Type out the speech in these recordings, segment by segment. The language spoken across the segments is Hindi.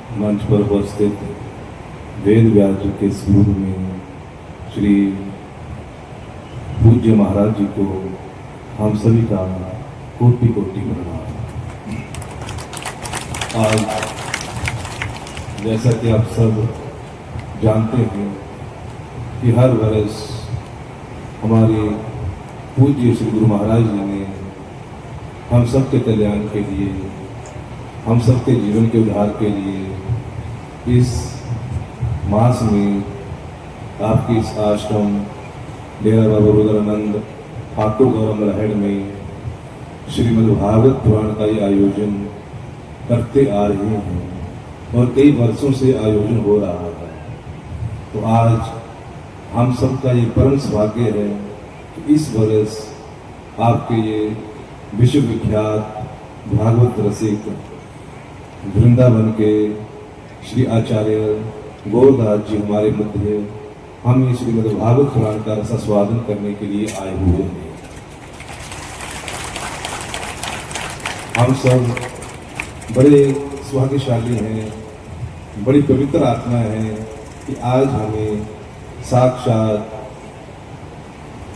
मंच पर उपस्थित वेद व्यास जी के स्वरूप में श्री पूज्य महाराज जी को हम सभी का कोटि कोटि प्रणाम। आज जैसा कि आप सब जानते हैं कि हर वर्ष हमारे पूज्य श्री गुरु महाराज जी ने हम सबके कल्याण के लिए, हम सबके जीवन के उद्धार के लिए इस मास में आपके इस आश्रम डेरा बाबा रुद्रानंद ठाकुर गौरम रहड़ में श्रीमद् भागवत पुराण का ये आयोजन करते आ रहे हैं और कई वर्षों से आयोजन हो रहा है। तो आज हम सबका ये परम सौभाग्य है कि इस वर्ष आपके ये विश्व विख्यात भागवत रसिक वृंदावन के श्री आचार्य गौरदास जी हमारे मध्य हम इस श्रीमद् भागवत पुराण का रसास्वादन करने के लिए आए हुए हैं। हम सब बड़े सौभाग्यशाली हैं, बड़ी पवित्र आत्मा है कि आज हमें साक्षात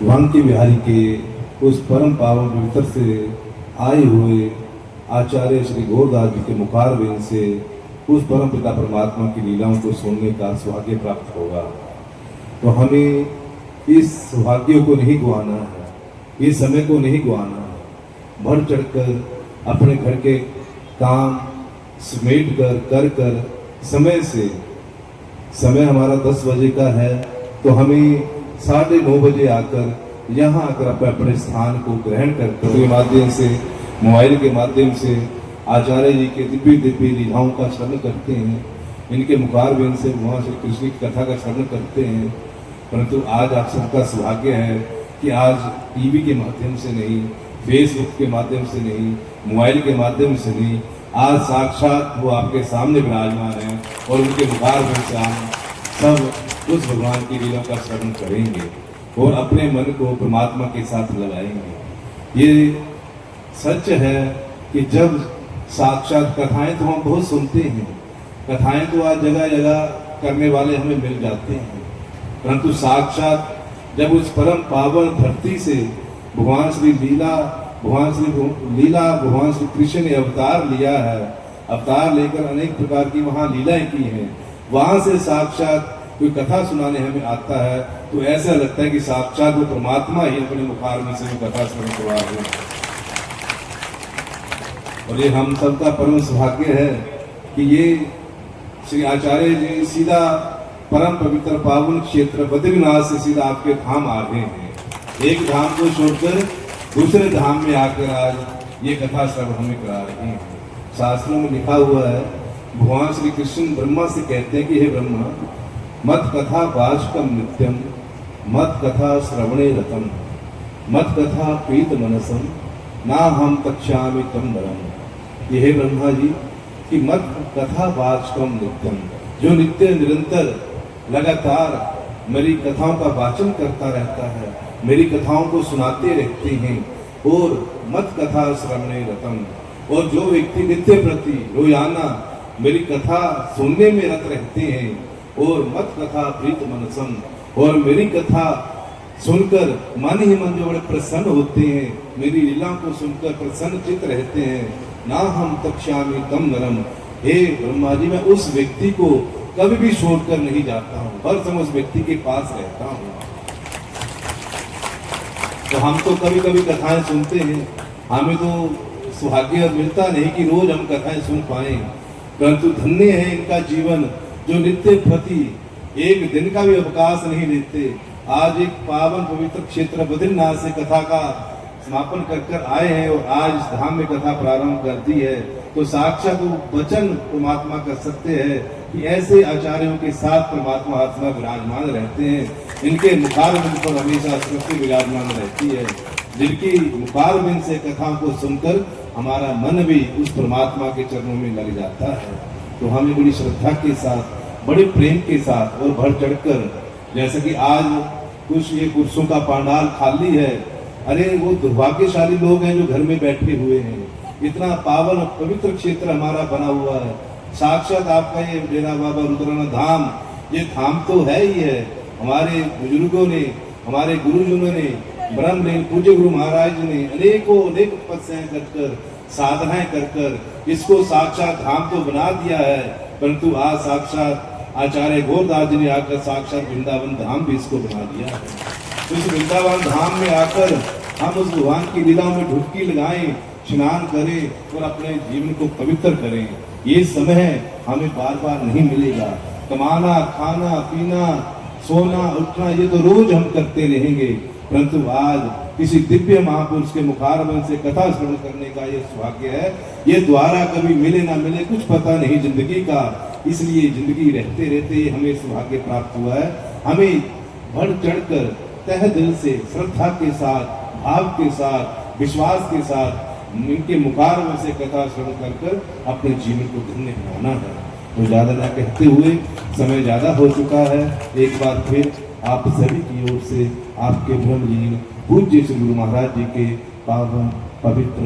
वांकी बिहारी के उस परम पावन पवित्र से आए हुए आचार्य श्री गौरदास जी के मुखारविंद से उस परम पिता परमात्मा की लीलाओं को सुनने का सौभाग्य प्राप्त होगा। तो हमें इस सौभाग्य को नहीं गंवाना है, इस समय को नहीं गंवाना है। बढ़ चढ़कर अपने घर के काम समेट कर समय हमारा 10 बजे का है, तो हमें 9:30 बजे आकर यहाँ आकर अपने स्थान को ग्रहण करते हुए माध्यम से, मोबाइल के माध्यम से आचार्य जी के दिव्य लीलाओं का श्रवण करते हैं, इनके मुखारविंद से वहाँ से कृष्ण की कथा का श्रवण करते हैं। परंतु आज आप सबका सौभाग्य है कि आज टीवी के माध्यम से नहीं, फेसबुक के माध्यम से नहीं, मोबाइल के माध्यम से नहीं, आज साक्षात वो आपके सामने विराजमान है और उनके मुखारविंद से हम सब उस भगवान की लीला का श्रवण करेंगे और अपने मन को परमात्मा के साथ लगाएंगे। ये सच है कि जब साक्षात कथाएं तो हम बहुत सुनते हैं, कथाएं तो आज जगह जगह करने वाले हमें मिल जाते हैं, परंतु साक्षात जब उस परम पावन धरती से भगवान श्री कृष्ण ने अवतार लिया है, अवतार लेकर अनेक प्रकार की वहाँ लीलाएं की हैं, वहां से साक्षात कोई कथा सुनाने हमें आता है तो ऐसा लगता है कि साक्षात वो परमात्मा ही अपने मुखार में से वो कथा सुन करवा है। और ये हम सबका परम सौभाग्य है कि ये श्री आचार्य जी सीधा परम पवित्र पावन क्षेत्र बद्रीनाथ से सीधा आपके धाम आ रहे हैं। एक धाम को छोड़कर दूसरे धाम में आकर आज ये कथा श्रवण हमें करा रहे हैं। शास्त्रों में लिखा हुआ है, भगवान श्री कृष्ण ब्रह्मा से कहते हैं कि हे ब्रह्मा, मत कथा वाचकम नित्यम, मत कथा श्रवणे रतम, मत कथा प्रीत मनसम, ना हम तक्षामि तम वरम। ये हे ब्रह्मा जी कि मत कथा वाचकम नित्यम, जो नित्य निरंतर लगातार मेरी कथाओं का वाचन करता रहता है, मेरी कथाओं को सुनाते रहते हैं, और मत कथा श्रवणे रतम, और जो व्यक्ति नित्य प्रति रोजाना मेरी कथा सुनने में रत रहते हैं, और मत कथा प्रीत मनसम, और मेरी कथा सुनकर मन ही मन जो बड़े प्रसन्न होते हैं, मेरी लीला को सुनकर प्रसन्न चित्त रहते हैं, ना हम तक्षामि तम नरम। हे ब्रह्मा जी, मैं उस व्यक्ति को कभी भी छोड़कर नहीं जाता हूँ, हर समय उस व्यक्ति के पास रहता हूँ। तो हम तो कभी कभी कथाएं सुनते हैं, हमें तो सौभाग्य मिलता नहीं कि रोज हम कथाएं सुन पाए, परंतु धन्य है इनका जीवन जो नित्य प्रति एक दिन का भी अवकाश नहीं लेते। आज एक पावन पवित्र क्षेत्र बद्रीनाथ से कथा का समापन कर आए हैं और आज इस धाम में कथा प्रारंभ कर दी है, तो साक्षात वचन परमात्मा कर सकते हैं कि ऐसे आचार्यों के साथ परमात्मा आत्मा विराजमान रहते हैं। इनके मुखारविंद पर हमेशा सृष्टि विराजमान रहती है, जिनकी मुखारविंद से कथाओं को सुनकर हमारा मन भी उस परमात्मा के चरणों में लग जाता है। तो हमें बड़ी श्रद्धा के साथ, बड़े प्रेम के साथ और बढ़ चढ़कर, जैसे कि आज कुछ ये कुर्सियों का पांडाल खाली है, अरे वो दुर्भाग्यशाली लोग हैं जो घर में बैठे हुए हैं। इतना पावन पवित्र क्षेत्र हमारा बना हुआ है, साक्षात आपका ये डेरा बाबा रुद्रनाथ धाम, ये धाम तो है ही है। हमारे बुजुर्गों ने, हमारे गुरुजनों ने, ब्रह्मलीन पूज्य गुरु महाराज ने अनेक तपस्याएं कर साधनाएं कर इसको साक्षात धाम तो बना दिया है, परंतु आज साक्षात आचार्य घोरदास जी ने आकर साक्षात वृंदावन धाम भी इसको बना दिया है। तो इस वृंदावन धाम में आकर हम उस भगवान की लीलाओं में डुबकी लगाएं, स्नान करें और अपने जीवन को पवित्र करें। ये समय हमें बार बार नहीं मिलेगा। कमाना, खाना, पीना, सोना, उठना ये तो रोज हम करते रहेंगे, परंतु आज किसी दिव्य महापुरुष के मुखारबिंद से कथा श्रवण करने का ये सौभाग्य है। ये द्वारा कभी मिले ना मिले कुछ पता नहीं जिंदगी का, इसलिए जिंदगी रहते रहते हमें सौभाग्य प्राप्त हुआ है। हमें बढ़ चढ़कर तह दिल से श्रद्धा के साथ, भाव के साथ, विश्वास के साथ इनके मुखारबिंद से कथा श्रवण कर अपने जीवन को धन्य बनाना है। तो ज्यादा न कहते हुए, समय ज्यादा हो चुका है, एक बार फिर आप सभी की ओर से आपके ब्रह्मलीन पूज्य श्री गुरु महाराज जी के पावन पवित्र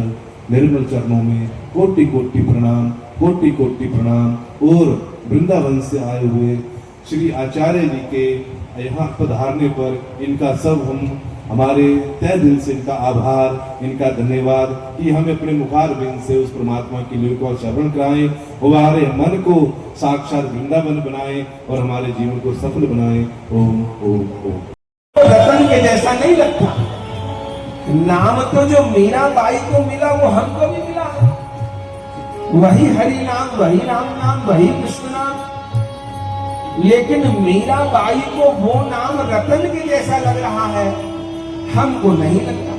निर्मल चरणों में कोटि कोटि प्रणाम, कोटि कोटि प्रणाम। और वृंदावन से आए हुए श्री आचार्य जी के यहाँ पधारने पर इनका सब हम हमारे तय दिल से इनका आभार, इनका धन्यवाद कि हमें अपने मुखारबिंद से उस परमात्मा की लीला को श्रवण कराएं, हमारे मन को साक्षात वृंदावन बनाएं और हमारे जीवन को सफल बनाएं। ओम ओम ओम। रतन के जैसा नहीं लगता। नाम तो जो मीराबाई को मिला वो हमको भी मिला है। वही हरि नाम, वही राम नाम, वही कृष्ण नाम। लेकिन मीराबाई को वो नाम रतन के जैसा लग रहा है, हमको नहीं लगता।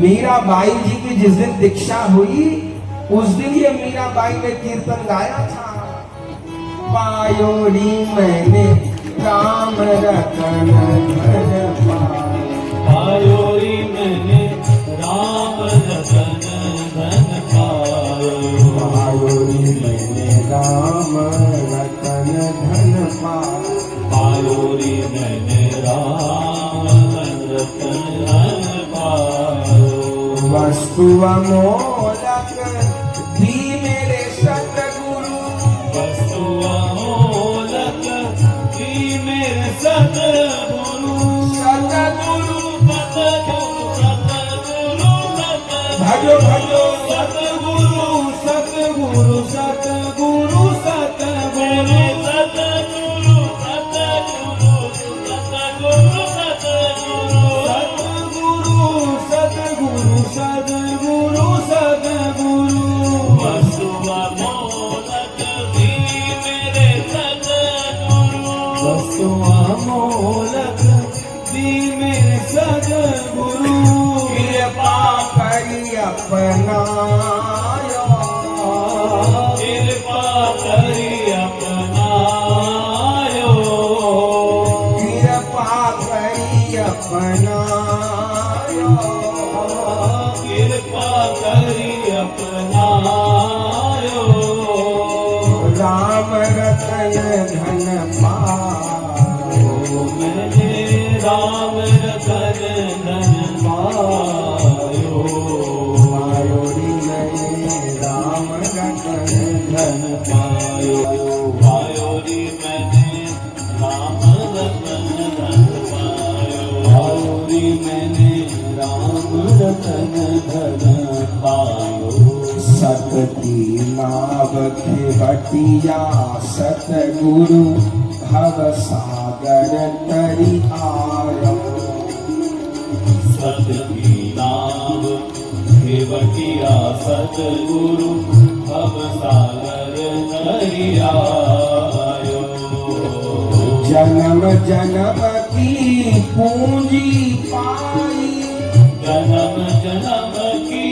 मीराबाई जी की जिस दिन दीक्षा हुई उस दिन ये मीराबाई ने कीर्तन गाया था, पायोरी मैंने राम रतन धन पायोरी मैंने राम रतन धन पायो, पायोरी मैंने राम रतन धन पायोरी मैंने राम रतन धन पायो। वस्तु अमोलक दी मेरे सतगुरु, वस्तु अमोलक दी मेरे सतगुरु, सतगुरु सतगुरु सतगुरु सतगुरु भजो भजो सतगुरु सतगुरु सतगुरु सतगुरु सतगुरु सतगुरु सतगुरु सतगुरु सतगुरु सतगुरु। वस्तु अमोलक दी मेरे सतगुरु, वस्तु अमोलक दी मेरे सतगुरु। कृपा करी अपनायो, कृपा करी अपनायो, कृपा करी अपनायो। कृपा करी अपनायो। राम रतन धन पायो, मैंने राम रतन धन पायो, पायोरी मैंने राम रतन धन पायो, पायोरी मैंने राम रतन धन पायो, पायोरी मैंने राम रतन धन पायो। सतती नाव के बटिया सतगुरु भव सागर तरी आयो, सतकी नाम केवटिया सतगुरु भव सागर तरियायो। जन्म जन्म की पूंजी पाई, जन्म जन्म की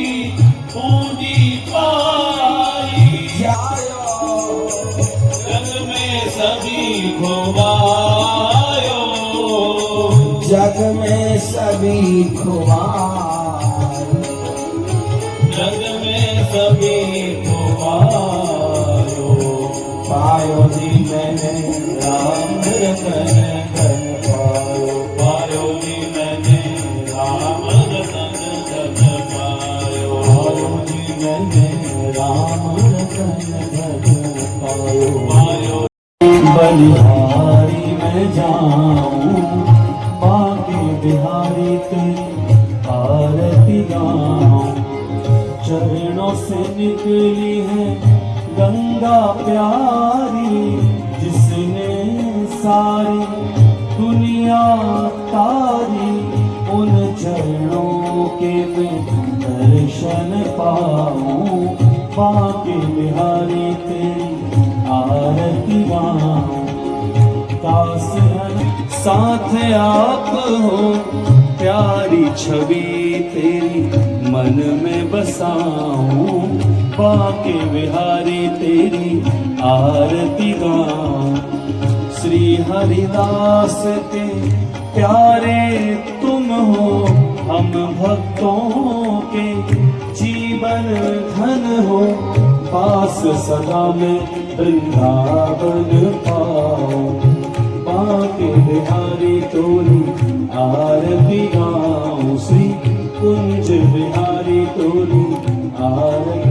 पूंजी पाई, जायो जग में सभी खोवायो, जग में सभी खुआई, जग में सभी खोवायो। पायो जी मैंने राम रतन धन पायो, पायो जी मैंने राम रतन धन पायो, पायो जी मैंने राम रतन धन बलिहारी मैं जाऊं बाके बिहारी तेरी आरती गाऊं। चरणों से निकली है गंगा प्यारी जिसने सारी दुनिया तारी। उन चरणों के मैं दर्शन पाऊं बाके बिहारी तेरी आरती गाऊं। दास साथ आप हो प्यारी छवि तेरी मन में बसाऊं बाके बिहारी तेरी आरती गाऊं। श्री हरिदास के प्यारे तुम हो हम भक्तों के जीवन धन हो। पास सदा में वृंदावन पाओ बाके बिहारी तोरी आरती गाऊं। श्री कुंज बिहारी तोरी आरती।